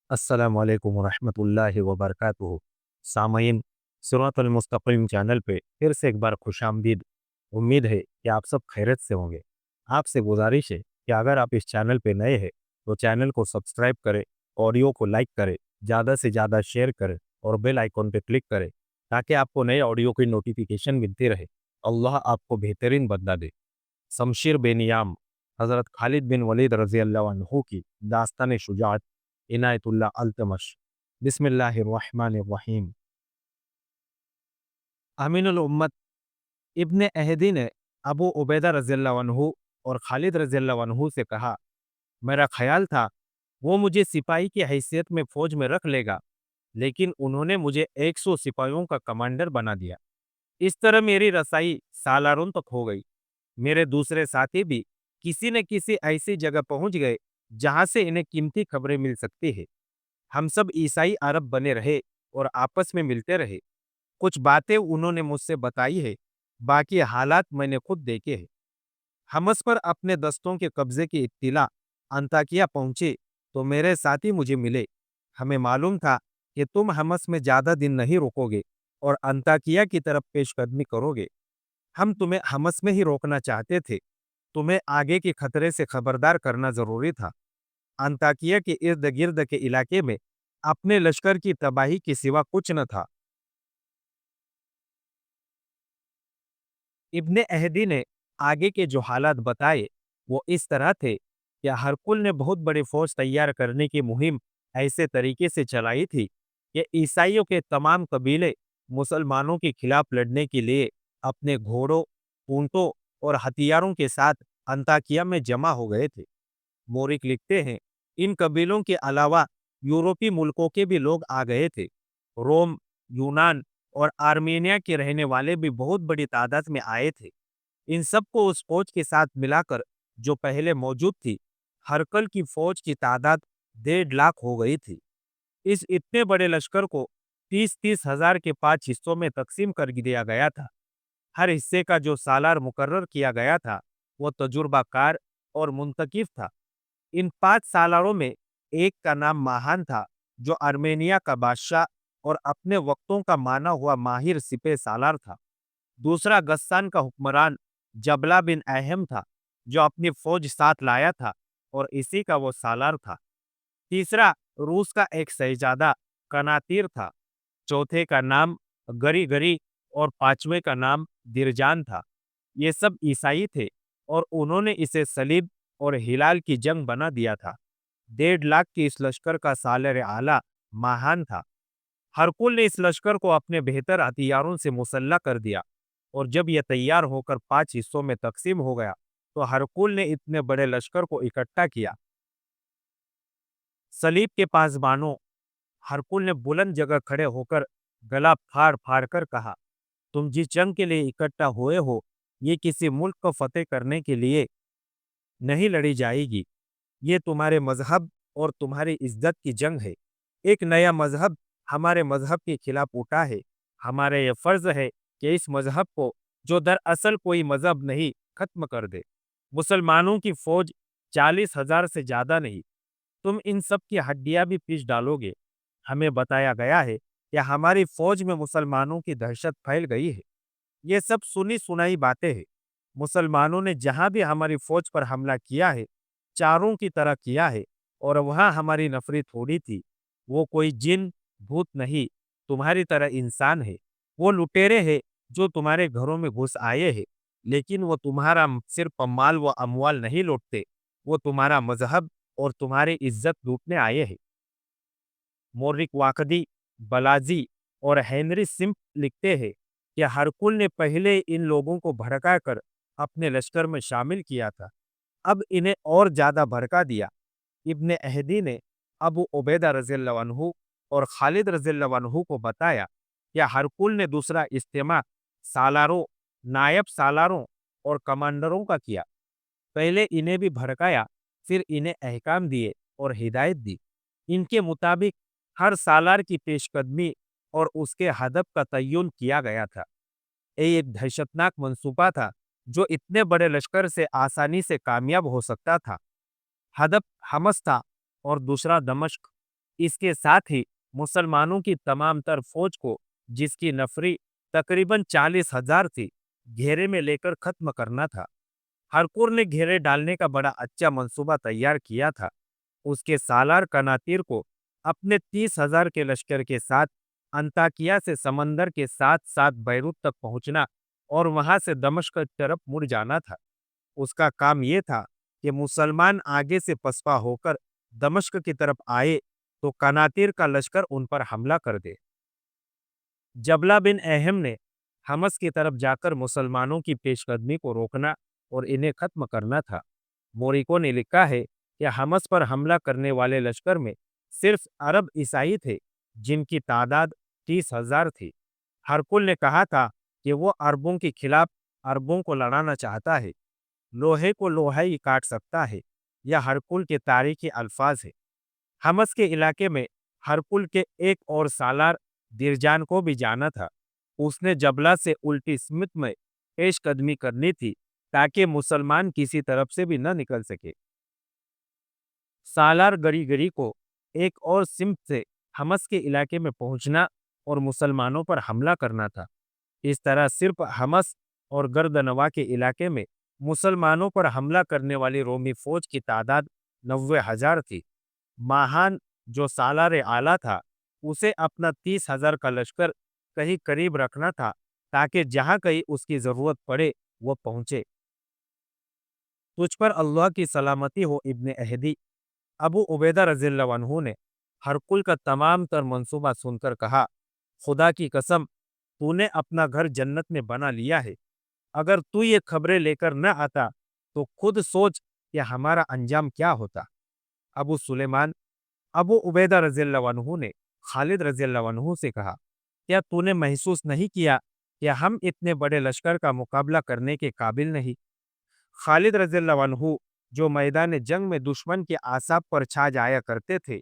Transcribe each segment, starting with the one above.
अस्सलामु अलैकुम वरहमतुल्लाहि वबरकातुहू। सामईन, सिरातुल मुस्तकीम चैनल पे फिर से एक बार खुशामदीद। उम्मीद है कि आप सब खैरियत से होंगे। आपसे गुजारिश है कि अगर आप इस चैनल पे नए हैं तो चैनल को सब्सक्राइब करें, ऑडियो को लाइक करें, ज़्यादा से ज़्यादा शेयर करें और बेल आइकॉन पे क्लिक करें ताकि आपको नए ऑडियो की नोटिफिकेशन मिलती रहे। अल्लाह आपको बेहतरीन बदला दे। शमशीर बेनियाम हज़रत खालिद बिन वलीद रज़ी अल्लाह अन्हु की दास्तान शुजाअत इनायतुल्लाह अल्तमश। बिस्मिल्लाहिर्रहमानिर्रहीम। अमीनुल उम्मत इब्न अहदी ने अबू उबैदा रज़ियल्लाहु अन्हु और खालिद रज़ियल्लाहु अन्हु से कहा, मेरा ख्याल था वो मुझे सिपाही की हैसियत में फौज में रख लेगा, लेकिन उन्होंने मुझे 100 सिपाहियों का कमांडर बना दिया। इस तरह मेरी रसाई सालारों तक हो गई। मेरे दूसरे साथी भी किसी न किसी ऐसी जगह पहुंच गए जहां से इन्हें कीमती खबरें मिल सकती है। हम सब ईसाई अरब बने रहे और आपस में मिलते रहे। कुछ बातें उन्होंने मुझसे बताई है, बाकी हालात मैंने खुद देखे हैं। हमस पर अपने दस्तों के कब्जे की इत्तिला अंताकिया पहुंचे तो मेरे साथी मुझे मिले। हमें मालूम था कि तुम हमस में ज्यादा दिन नहीं रुकोगे और अंताकिया की तरफ पेशकदमी करोगे। हम तुम्हें हमस में ही रोकना चाहते थे। तुम्हें आगे के खतरे से खबरदार करना जरूरी था। अंताकिया के इर्द गिर्द के इलाके में अपने लश्कर की तबाही के सिवा कुछ न था। इब्ने अहदी ने आगे के जो हालात बताए वो इस तरह थे कि हरकुल ने बहुत बड़ी फौज तैयार करने की मुहिम ऐसे तरीके से चलाई थी कि ईसाइयों के तमाम कबीले मुसलमानों के खिलाफ लड़ने के लिए अपने घोड़ों, ऊंटों और हथियारों के साथ अंताकिया में जमा हो गए थे। मोरिक लिखते हैं, इन कबीलों के अलावा यूरोपीय मुल्कों के भी लोग आ गए थे। रोम, यूनान और आर्मेनिया के रहने वाले भी बहुत बड़ी तादाद में आए थे। इन सबको उस फौज के साथ मिलाकर जो पहले मौजूद थी, हरकल की फौज की तादाद 1.5 लाख हो गई थी। इस इतने बड़े लश्कर को 30-30 हजार के 5 हिस्सों में तकसीम कर दिया गया था। हर हिस्से का जो सालार मुकर्रर किया गया था वो तजुर्बाकार और मुंतकिफ था। इन 5 सालारों में एक का नाम माहान था, जो आर्मेनिया का बादशाह और अपने वक्तों का माना हुआ माहिर सिपह सालार था। दूसरा गस्सान का हुक्मरान जबला बिन अहम था, जो अपनी फौज साथ लाया था और इसी का वो सालार था। तीसरा रूस का एक शहजादा कनातीर था। चौथे का नाम गरी गरी और पांचवें का नाम दिरजान था। ये सब ईसाई थे और उन्होंने इसे सलीब और हिलाल की जंग बना दिया था। 1.5 लाख की इस लश्कर का सालर आला महान था। हरकुल ने इस लश्कर को अपने बेहतर हथियारों से मुसल्ला कर दिया और जब यह तैयार होकर 5 हिस्सों में तकसीम हो गया तो हरकुल ने इतने बड़े लश्कर को इकट्ठा किया। सलीब के पासबानों, हरकुल ने बुलंद जगह खड़े होकर गला फाड़ फाड़ कर कहा, तुम जिस जंग के लिए इकट्ठा हुए हो, ये किसी मुल्क को फतेह करने के लिए नहीं लड़ी जाएगी। ये तुम्हारे मजहब और तुम्हारी इज्जत की जंग है। एक नया मजहब हमारे मजहब के खिलाफ उठा है। हमारा ये फर्ज है कि इस मजहब को, जो दरअसल कोई मजहब नहीं, खत्म कर दे। मुसलमानों की फौज 40,000 से ज्यादा नहीं। तुम इन सब की हड्डियां भी पीस डालोगे। हमें बताया गया है कि हमारी फौज में मुसलमानों की दहशत फैल गई है। ये सब सुनी सुनाई बातें हैं। मुसलमानों ने जहां भी हमारी फौज पर हमला किया है, चारों की तरह किया है और वहां हमारी नफरी थोड़ी थी। वो कोई जिन भूत नहीं, तुम्हारी तरह इंसान है। वो लुटेरे हैं जो तुम्हारे घरों में घुस आए हैं, लेकिन वो तुम्हारा सिर्फ माल व अमवाल नहीं लूटते, वो तुम्हारा मजहब और तुम्हारी इज्जत लूटने आए हैं। मोरिक वाकदी, बलाजी और हेनरी सिम्प लिखते हैं कि हरकुल ने पहले इन लोगों को भड़काकर अपने लश्कर में शामिल किया था, अब इन्हें और ज्यादा भड़का दिया। इब्ने अहदी ने अबू उबैदा रज़ियल्लाहु अन्हु और खालिद रज़ियल्लाहु अन्हु को बताया कि हरकुल ने दूसरा इस्तेमाल सालारों, नायब सालारों और कमांडरों का किया। पहले इन्हें भी भड़काया, फिर इन्हें अहकाम दिए और हिदायत दी। इनके मुताबिक हर सालार की पेशकदमी और उसके हदफ का तय्युन किया गया था। ये एक दहशतनाक मंसूबा था जो इतने बड़े लश्कर से आसानी से कामयाब हो सकता था। हदफ हमस था और दूसरा दमश्क। اس کے ساتھ ہی مسلمانوں کی تمام تر فوج کو، جس کی نفری تقریباً 40,000 تھی، گھیرے میں لے کر ختم کرنا تھا۔ ہرکور نے گھیرے ڈالنے کا بڑا اچھا منصوبہ تیار کیا تھا۔ اس کے سالار کناتیر کو اپنے 30,000 کے لشکر کے ساتھ انطاکیہ سے سمندر کے ساتھ ساتھ بیروت تک پہنچنا اور وہاں سے دمشق کی طرف مڑ جانا تھا۔ اس کا کام یہ تھا کہ مسلمان آگے سے پسپا ہو کر دمشق کی طرف آئے تو کناتیر کا لشکر ان پر حملہ کر دے۔ جبلہ بن اہم نے حمص کی طرف جا کر مسلمانوں کی پیش قدمی کو روکنا اور انہیں ختم کرنا تھا۔ موریکو نے لکھا ہے کہ حمص پر حملہ کرنے والے لشکر میں صرف عرب عیسائی تھے، جن کی تعداد 30,000 تھی۔ ہرکل نے کہا تھا کہ وہ عربوں کے خلاف عربوں کو لڑانا چاہتا ہے۔ لوہے کو لوہا ہی کاٹ سکتا ہے، یہ ہرکل کے تاریخی الفاظ ہے۔ حمص کے علاقے میں ہرکل کے ایک اور سالار درجان کو بھی جانا تھا۔ اس نے جبلہ سے الٹی سمت میں پیش قدمی کرنی تھی تاکہ مسلمان کسی طرف سے بھی نہ نکل سکے۔ سالار گری گری کو ایک اور سمت سے حمص کے علاقے میں پہنچنا اور مسلمانوں پر حملہ کرنا تھا۔ اس طرح صرف حمص اور گردنوا کے علاقے میں مسلمانوں پر حملہ کرنے والی رومی فوج کی تعداد 90,000 تھی۔ ماہان جو سالار اعلیٰ تھا، اسے اپنا 30,000 کا لشکر کہیں قریب رکھنا تھا تاکہ جہاں کہیں اس کی ضرورت پڑے وہ پہنچے۔ تجھ پر اللہ کی سلامتی ہو ابن اہدی، ابو عبیدہ رضی اللہ عنہ نے ہرکل کا تمام تر منصوبہ سن کر کہا، خدا کی قسم، تو نے اپنا گھر جنت میں بنا لیا ہے۔ اگر تو یہ خبریں لے کر نہ آتا تو خود سوچ کہ ہمارا انجام کیا ہوتا۔ ابو سلیمان ابو عبیدہ رضی اللہ عنہ نے خالد رضی اللہ عنہ سے کہا، کیا تو نے محسوس نہیں کیا کہ ہم اتنے بڑے لشکر کا مقابلہ کرنے کے قابل نہیں؟ خالد رضی اللہ عنہ جو میدان جنگ میں دشمن کے اعصاب پر چھا جایا کرتے تھے،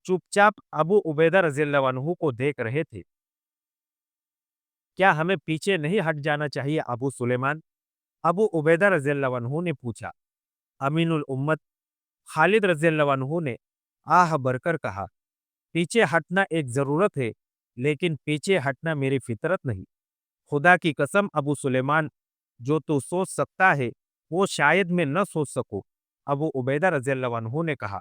چپ چاپ ابو عبیدہ رضی اللہ عنہ کو دیکھ رہے تھے۔ کیا ہمیں پیچھے نہیں ہٹ جانا چاہیے ابو سلیمان؟ ابو عبیدہ رضی اللہ عنہ نے پوچھا۔ امین الامت خالد رضی اللہ عنہ نے آہ بھر کر کہا، پیچھے ہٹنا ایک ضرورت ہے، لیکن پیچھے ہٹنا میری فطرت نہیں۔ خدا کی قسم ابو سلیمان، جو تو سوچ سکتا ہے وہ شاید میں نہ سوچ سکوں۔ ابو عبیدہ رضی اللہ عنہ نے کہا،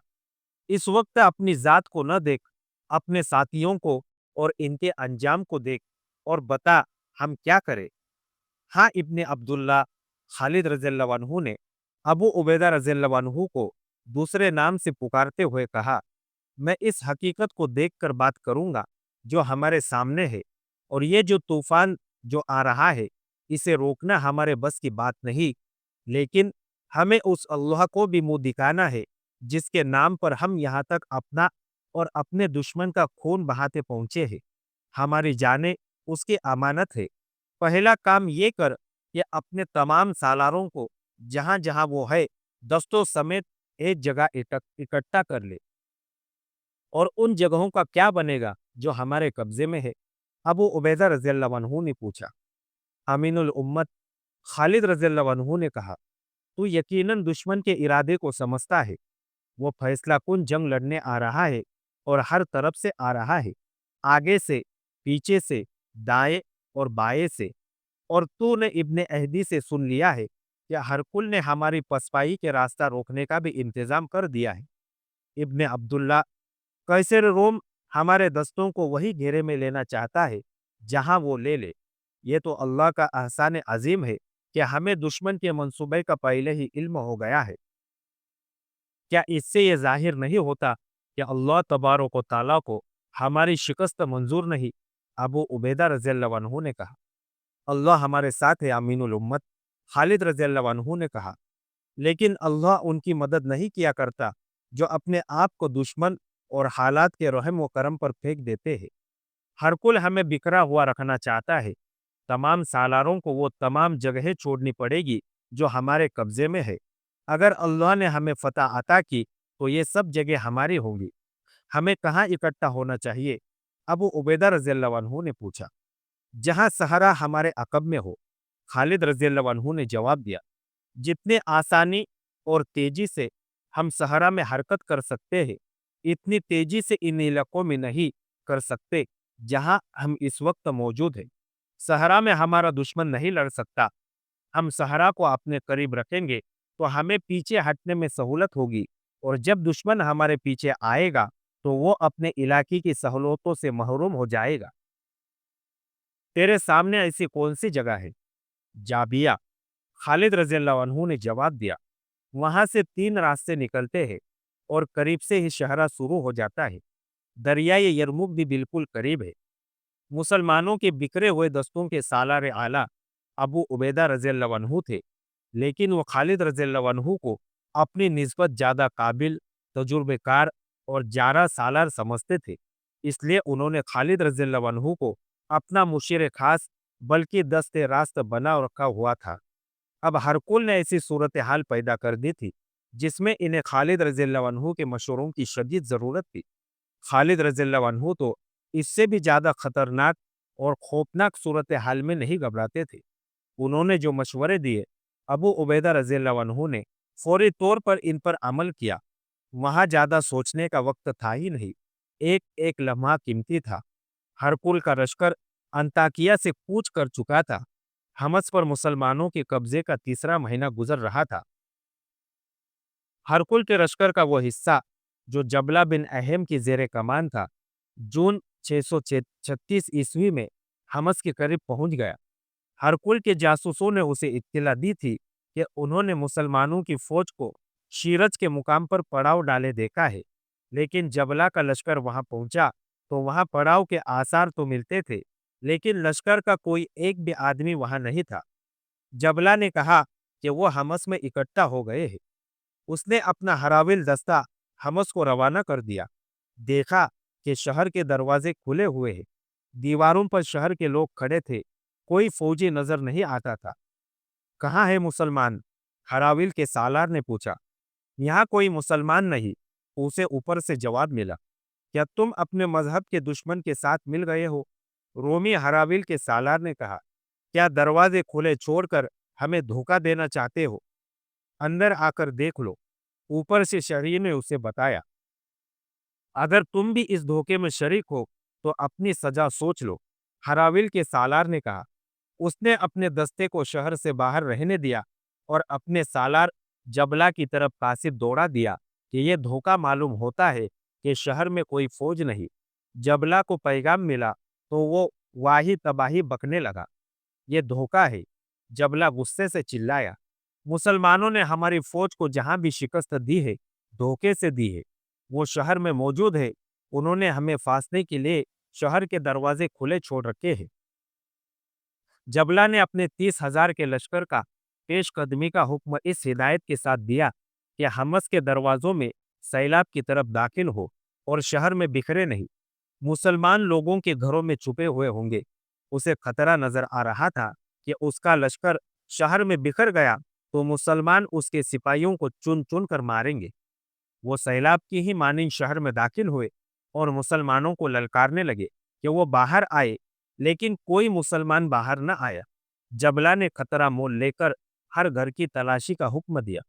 اس وقت اپنی ذات کو نہ دیکھ، اپنے ساتھیوں کو اور ان کے انجام کو دیکھ اور بتا ہم کیا کریں۔ ہاں ابن عبداللہ خالد رضی اللہ عنہ نے ابو عبیدہ رضی اللہ عنہ کو دوسرے نام سے پکارتے ہوئے کہا، میں اس حقیقت کو دیکھ کر بات کروں گا جو ہمارے سامنے ہے، اور یہ جو طوفان جو آ رہا ہے اسے روکنا ہمارے بس کی بات نہیں، لیکن ہمیں اس اللہ کو بھی منہ دکھانا ہے جس کے نام پر ہم یہاں تک اپنا اور اپنے دشمن کا خون بہاتے پہنچے ہیں۔ ہماری جانیں اس کی امانت ہے۔ پہلا کام یہ کر کہ اپنے تمام سالاروں کو جہاں جہاں وہ ہے دستوں سمیت ایک جگہ اکٹھا کر لے، اور ان جگہوں کا کیا بنے گا جو ہمارے قبضے میں ہے؟ ابو عبیدہ رضی اللہ عنہ نے پوچھا۔ امین الامت خالد رضی اللہ عنہ نے کہا، تو یقیناً دشمن کے ارادے کو سمجھتا ہے۔ وہ فیصلہ کن جنگ لڑنے آ رہا ہے اور ہر طرف سے آ رہا ہے، آگے سے، پیچھے سے، دائیں اور بائیں سے، اور تو نے ابن اہدی سے سن لیا ہے کہ ہرکل نے ہماری پسپائی کے راستہ روکنے کا بھی انتظام کر دیا ہے۔ ابن عبداللہ قیصر روم ہمارے دستوں کو وہی گھیرے میں لینا چاہتا ہے جہاں وہ لے لے۔ یہ تو اللہ کا احسان عظیم ہے کہ ہمیں دشمن کے منصوبے کا پہلے ہی علم ہو گیا ہے۔ کیا اس سے یہ ظاہر نہیں ہوتا کہ اللہ تبارک و تعالیٰ کو ہماری شکست منظور نہیں؟ ابو عبیدہ رضی اللہ عنہ نے کہا، اللہ ہمارے ساتھ ہے امین الامت۔ خالد رضی اللہ عنہ نے کہا، لیکن اللہ ان کی مدد نہیں کیا کرتا جو اپنے آپ کو دشمن اور حالات کے رحم و کرم پر پھینک دیتے ہیں۔ ہرکل ہمیں بکھرا ہوا رکھنا چاہتا ہے۔ تمام سالاروں کو وہ تمام جگہیں چھوڑنی پڑے گی جو ہمارے قبضے میں ہے۔ اگر اللہ نے ہمیں فتح عطا کی تو یہ سب جگہ ہماری ہوں گی۔ ہمیں کہاں اکٹھا ہونا چاہیے؟ ابو عبیدہ رضی اللہ عنہ نے پوچھا۔ جہاں صحرا ہمارے عقب میں ہو، خالد رضی اللہ عنہ نے جواب دیا۔ جتنے آسانی اور تیزی سے ہم صحرا میں حرکت کر سکتے ہیں، इतनी तेजी से इन इलाकों में नहीं कर सकते जहां हम इस वक्त मौजूद हैं। सहरा में हमारा दुश्मन नहीं लड़ सकता। हम सहरा को अपने करीब रखेंगे तो हमें पीछे हटने में सहूलत होगी, और जब दुश्मन हमारे पीछे आएगा तो वो अपने इलाके की सहूलतों से महरूम हो जाएगा। तेरे सामने ऐसी कौन सी जगह है? जाबिया, खालिद रज़ियल्लाहु अन्हु ने जवाब दिया। वहां से 3 रास्ते निकलते हैं और करीब से ही शहरा शुरू हो जाता है। दरियाए यरमुक भी बिल्कुल करीब है। मुसलमानों के बिखरे हुए दस्तों के सालार आला अबू उबैदा रज़ियल्लाहु अन्हु थे, लेकिन वो खालिद रज़ियल्लाहु अन्हु को अपनी निस्बत ज़्यादा काबिल, तजुर्बेकार और जारा सालार समझते थे। इसलिए उन्होंने खालिद रज़ियल्लाहु अन्हु को अपना मुशीर खास बल्कि दस्ते रास्त बना रखा हुआ था। अब हरकुल ने ऐसी सूरत हाल पैदा कर दी थी जिसमें इन्हें खालिद रज़ियल्लाहु अन्हु के मशवरों की शदीद ज़रूरत थी। खालिद रज़ियल्लाहु अन्हु तो इससे भी ज़्यादा खतरनाक और खौफनाक सूरत हाल में नहीं घबराते थे। उन्होंने जो मशवरे दिए, अबू उबैदा रज़ियल्लाहु अन्हु ने फौरी तौर पर इन पर अमल किया। वहाँ ज़्यादा सोचने का वक्त था ही नहीं। एक एक लम्हा कीमती था। हरकुल का लश्कर अंताकिया से कूच कर चुका था। हमस पर मुसलमानों के कब्जे का तीसरा महीना गुजर रहा था। हरकुल के लश्कर का वो हिस्सा जो जबला बिन अहम की जेर कमान था, जून 636 ईस्वी में हमस के करीब पहुंच गया। हरकुल के जासूसों ने उसे इत्तला दी थी कि उन्होंने मुसलमानों की फौज को शीरज के मुकाम पर पड़ाव डाले देखा है, लेकिन जबला का लश्कर वहां पहुंचा तो वहां पड़ाव के आसार तो मिलते थे, लेकिन लश्कर का कोई एक भी आदमी वहां नहीं था। जबला ने कहा कि वो हमस में इकट्ठा हो गए हैं। उसने अपना हराविल दस्ता हमस को रवाना कर दिया। देखा कि शहर के दरवाजे खुले हुए हैं। दीवारों पर शहर के लोग खड़े थे। कोई फौजी नजर नहीं आता था। कहाँ है मुसलमान? हराविल के सालार ने पूछा। यहाँ कोई मुसलमान नहीं, उसे ऊपर से जवाब मिला। क्या तुम अपने मजहब के दुश्मन के साथ मिल गए हो? रोमी हराविल के सालार ने कहा। क्या दरवाजे खुले छोड़कर हमें धोखा देना चाहते हो? अंदर आकर देख लो। ऊपर से शहरी ने उसे बताया। अगर तुम भी इस धोखे में शरीक हो तो अपनी सजा सोच लो, हराविल के सालार ने कहा। उसने अपने दस्ते को शहर से बाहर रहने दिया और अपने सालार जबला की तरफ कासिद दौड़ा दिया कि यह धोखा मालूम होता है कि शहर में कोई फौज नहीं। जबला को पैगाम मिला तो वो वाही तबाही बकने लगा। ये धोखा है। जबला गुस्से से चिल्लाया। मुसलमानों ने हमारी फौज को जहां भी शिकस्त दी है, धोखे से दी है। वो शहर में मौजूद है। उन्होंने हमें फांसने के लिए शहर के दरवाजे खुले छोड़ रखे हैं। जबला ने अपने 30,000 के लश्कर का पेशकदमी का हुक्म इस हिदायत के साथ दिया कि हमस के दरवाजों में सैलाब की तरफ दाखिल हो और शहर में बिखरे नहीं। मुसलमान लोगों के घरों में छुपे हुए होंगे। उसे खतरा नजर आ रहा था कि उसका लश्कर शहर में बिखर गया तो मुसलमान उसके सिपाहियों को चुन चुन कर मारेंगे। वो सैलाब की ही मानिंद शहर में दाखिल हुए और मुसलमानों को ललकारने लगे कि वो बाहर आए, लेकिन कोई मुसलमान बाहर न आया। जबला ने खतरा मोल लेकर हर घर की तलाशी का हुक्म दिया।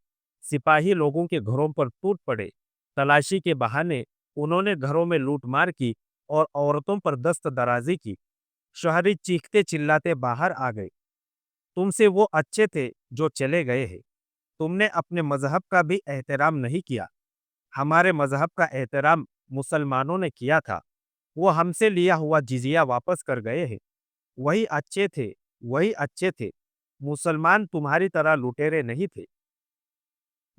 सिपाही लोगों के घरों पर टूट पड़े। तलाशी के बहाने उन्होंने घरों में लूटमार की और औरतों पर दस्त दराजी की। शहरी चीखते चिल्लाते बाहर आ गए। तुमसे वो अच्छे थे जो चले गए हैं। तुमने अपने मजहब का भी एहतराम नहीं किया। हमारे मजहब का एहतराम मुसलमानों ने किया था। वो हमसे लिया हुआ जिजिया वापस कर गए हैं। वही अच्छे थे, वही अच्छे थे। मुसलमान तुम्हारी तरह लुटेरे नहीं थे।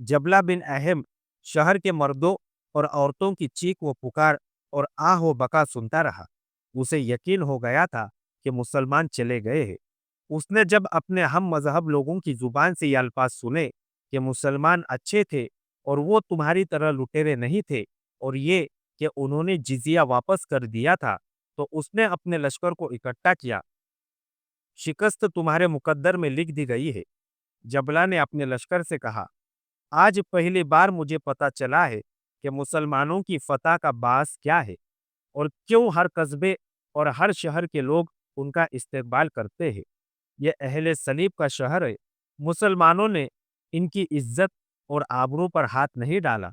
जबला बिन अहम शहर के मर्दों और औरतों की चीख व पुकार और आह व बका सुनता रहा। उसे यकीन हो गया था कि मुसलमान चले गए हैं। उसने जब अपने हम मजहब लोगों की जुबान से ये अल्फाज सुने कि मुसलमान अच्छे थे और वो तुम्हारी तरह लुटेरे नहीं थे, और ये कि उन्होंने जिजिया वापस कर दिया था, तो उसने अपने लश्कर को इकट्ठा किया। शिकस्त तुम्हारे मुकद्दर में लिख दी गई है। जबला ने अपने लश्कर से कहा, आज पहली बार मुझे पता चला है कि मुसलमानों की फतह का बास क्या है और क्यों हर कस्बे और हर शहर के लोग उनका इस्तकबाल करते हैं। यह अहले सलीब का शहर है। मुसलमानों ने इनकी इज्जत और आबरू पर हाथ नहीं डाला।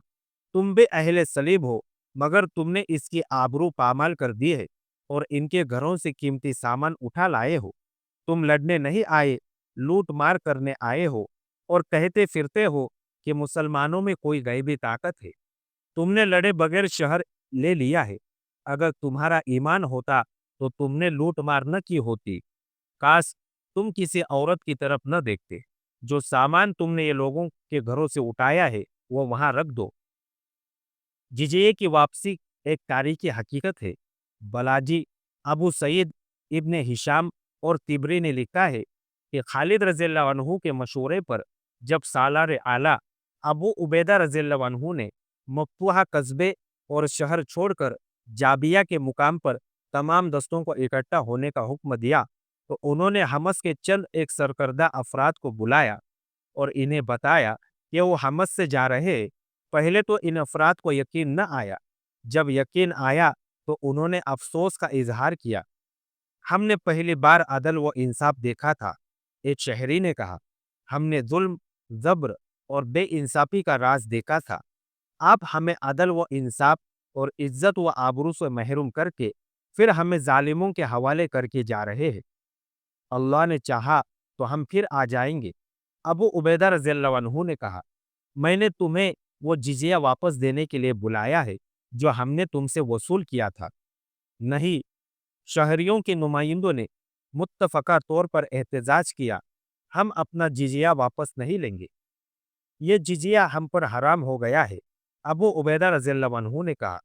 तुम भी अहले सलीब हो मगर तुमने इसकी आबरू पामाल कर दी है और इनके घरों से कीमती सामान उठा लाए हो। तुम लड़ने नहीं आए, लूट मार करने आए हो और कहते फिरते हो कि मुसलमानों में कोई गैबी ताकत है। तुमने लड़े बगैर शहर ले लिया है। अगर तुम्हारा ईमान होता तो तुमने लूट मार न की होती। काश तुम किसी औरत की तरफ न देखते। जो सामान तुमने ये लोगों के घरों से उठाया है वो वहां रख दो। जिजिये की वापसी एक तारीखी हकीकत है। बलाजी, अबू सईद इब्न हिशाम और तिबरी ने लिखा है कि खालिद रज़ियल्लाहु अन्हु के मशवरे पर जब सालार आला अबू उबैदा रज़ियल्लाहु अन्हु ने मफ्तूहा कस्बे और शहर छोड़कर जाबिया के मुकाम पर तमाम दस्तों को इकट्ठा होने का हुक्म दिया, तो उन्होंने हमस के चंद एक सरकर्दा अफराद को बुलाया और इन्हें बताया कि वो हमस से जा रहे हैं। पहले तो इन अफराद को यकीन न आया। जब यकीन आया तो उन्होंने अफसोस का इजहार किया। हमने पहली बार अदल व इंसाफ देखा था। एक शहरी ने कहा, हमने जुल्म, जब्र और बेइंसाफी का राज देखा था। आप हमें अदल व इंसाफ और इज्जत व आबरू से महरूम करके फिर हमें जालिमों के हवाले करके जा रहे हैं। अल्लाह ने चाहा तो हम फिर आ जाएंगे। अबू उबैदा रज़ियल्लाहु अन्हु ने कहा, मैंने तुम्हें वो जिजिया वापस देने के लिए बुलाया है जो हमने तुमसे वसूल किया था। नहीं, शहरियों के नुमाइंदों ने मुत्तफ़क़ा तौर पर एहतजाज किया, हम अपना जिजिया वापस नहीं लेंगे। ये जिजिया हम पर हराम हो गया है। अबू उबैदा रज़ियल्लाहु अन्हु ने कहा,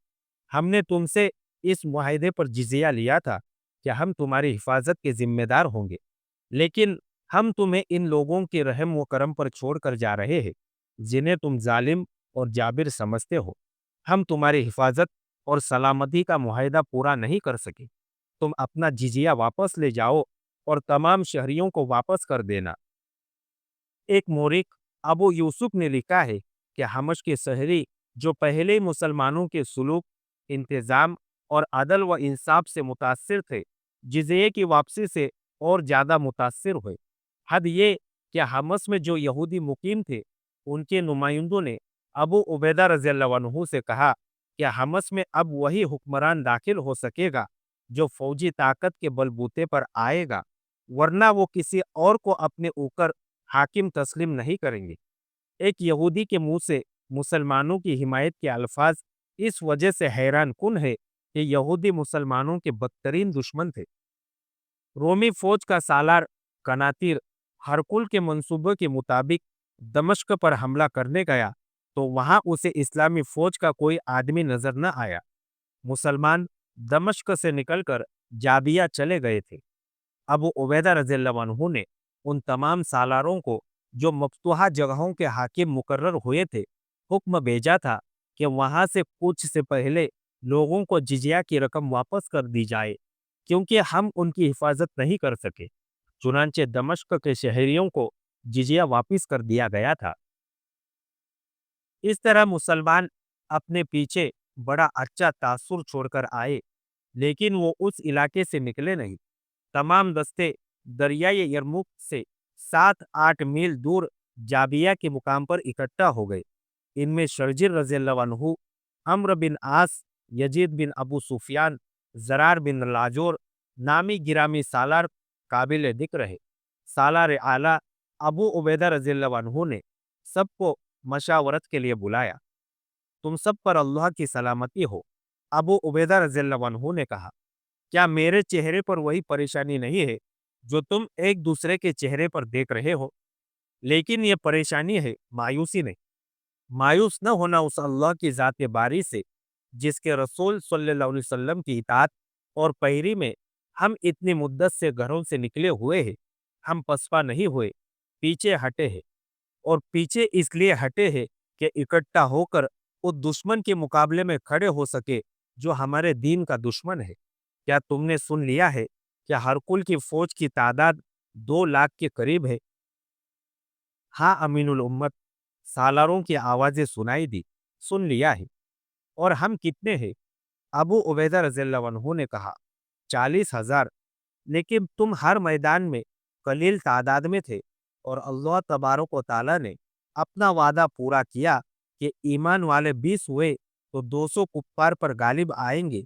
हमने तुमसे इस मुआहदे पर जिजिया लिया था कि हम तुम्हारी हिफाजत के जिम्मेदार होंगे, लेकिन हम तुम्हें इन लोगों के रहम व करम पर छोड़कर जा रहे हैं जिन्हें तुम जालिम और जाबिर समझते हो। हम तुम्हारी हिफाजत और सलामती का मुआहदा पूरा नहीं कर सके। तुम अपना जिजिया वापस ले जाओ और तमाम शहरियों को वापस कर देना। एक मोरिक अबू यूसुफ ने लिखा है कि हमश के शहरी जो पहले ही मुसलमानों के सुलूक, इंतजाम और अदल व इंसाफ से मुतासिर थे, जिज़िये की वापसी से और ज्यादा मुतासिर हुए। हद ये कि हमस में जो यहूदी मुकीम थे, उनके नुमाइंदों ने अबू उबैदा रज़ियल्लाहु अन्हु से कहा कि हमस में अब वही हुक्मरान दाखिल हो सकेगा जो फौजी ताकत के बलबूते पर आएगा, वरना वो किसी और को अपने ऊपर हाकिम तस्लीम नहीं करेंगे। एक यहूदी के मुंह से मुसलमानों की हिमायत के अल्फाज इस वजह से हैरान कुन है कि यहूदी मुसलमानों के बदतरीन दुश्मन थे। रोमी फौज का सालार कनातीर हरकुल के मंसूबे के मुताबिक दमिश्क पर हमला करने गया, तो वहां उसे इस्लामी फौज का कोई आदमी नजर न आया। मुसलमान दमिश्क से निकलकर जाबिया चले गए थे। अबू उबैदा रज़ियल्लाहु अन्हु ने उन तमाम सालारों को जो मफ्तूहा जगहों के हाकिम मुकर्रर हुए थे, हुक्म भेजा था कि वहां से कुछ से पहले लोगों को जिजिया की रकम वापस कर दी जाए, क्योंकि हम उनकी हिफाजत नहीं कर सके। चुनांचे दमिश्क के शहरियों को जिजिया वापस कर दिया गया था। इस तरह मुसलमान अपने पीछे बड़ा अच्छा तासुर छोड़कर आए, लेकिन वो उस इलाके से निकले नहीं। तमाम दस्ते दरियाए यरमुक से 7-8 मील दूर जाबिया के मुकाम पर इकट्ठा हो गए। इनमें शर्जिल रज़ियल्लाहु अन्हु, अम्र बिन आस, यजीद बिन अबू सुफियान, जरार बिन लाजोर, नामी गिरामी सालार काबिल दिक्र है। सालार आला अबू उबैदा रज़ियल्लाहु अन्हु ने सबको मशावरत के लिए बुलाया। तुम सब पर अल्लाह की सलामती हो। अबू उबैदा रज़ियल्लाहु अन्हु ने कहा, क्या मेरे चेहरे पर वही परेशानी नहीं है जो तुम एक दूसरे के चेहरे पर देख रहे हो? लेकिन ये परेशानी है मायूसी नहीं। मायूस न होना उस अल्लाह की ज़ात बारी से जिसके रसूल सल्लल्लाहु अलैहि वसल्लम की इताअत और पैरी में हम इतनी मुद्दत से घरों से निकले हुए हैं। हम पसपा नहीं हुए, पीछे हटे हैं, और पीछे इसलिए हटे हैं कि इकट्ठा होकर उस दुश्मन के मुकाबले में खड़े हो सके जो हमारे दीन का दुश्मन है। क्या तुमने सुन लिया है कि हरकुल की फौज की तादाद 2 लाख के करीब है? हाँ अमीनुल उम्मत, सालारों की आवाजें सुनाई दी। सुन लिया है। और हम कितने हैं? अबू उबैदा रज़ियल्लाहु अन्हु ने कहा, 40,000। लेकिन तुम हर मैदान में कलील तादाद में थे और अल्लाह तबारक व तआला ने अपना वादा पूरा किया कि ईमान वाले 20 हुए तो 200 कुफ्फार पर गालिब आएंगे।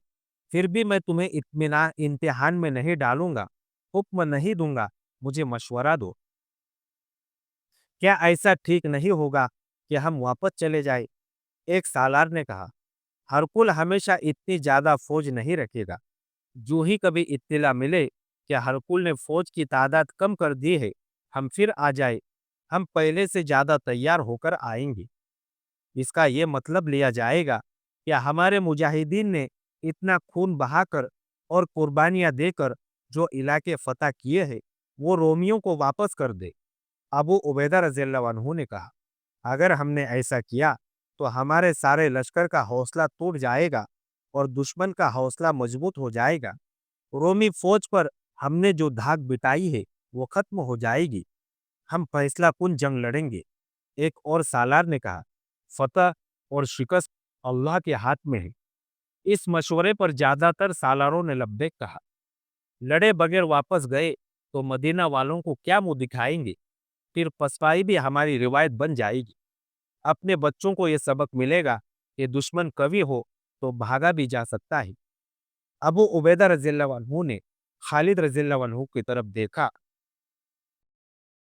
फिर भी मैं तुम्हें इत्मीनान इम्तिहान में नहीं डालूंगा, हुक्म नहीं दूंगा, मुझे मशवरा दो। क्या ऐसा ठीक नहीं होगा कि हम वापस चले जाएं? एक सालार ने कहा, हरकुल हमेशा इतनी ज्यादा फौज नहीं रखेगा। जो ही कभी इत्तिला मिले कि हरकुल ने फौज की तादाद कम कर दी है, हम फिर आ जाए। हम पहले से ज्यादा तैयार होकर आएंगे। इसका ये मतलब लिया जाएगा कि हमारे मुजाहिदीन ने इतना खून बहाकर और कुर्बानियां देकर जो इलाके फतह किए हैं, वो रोमियों को वापस कर दे। अबू उबैदा रज़ियल्लाहु अन्हु ने कहा, अगर हमने ऐसा किया तो हमारे सारे लश्कर का हौसला टूट जाएगा और दुश्मन का हौसला मजबूत हो जाएगा। रोमी फौज पर हमने जो धाक बिताई है वो खत्म हो जाएगी। हम फैसला कुन जंग लड़ेंगे। एक और सालार ने कहा, फतह और शिकस्त अल्लाह के हाथ में है। इस मशवरे पर ज्यादातर सालारों ने लब्बैक कहा। लड़े बगैर वापस गए तो मदीना वालों को क्या मुंह दिखाएंगे। फिर पसपाई भी हमारी रिवायत बन जाएगी। अपने बच्चों को यह सबक मिलेगा कि दुश्मन कवि हो तो भागा भी जा सकता है। अबू उबैदा रज़ियल्लाहु अन्हु ने खालिद रज़ियल्लाहु अन्हु की तरफ देखा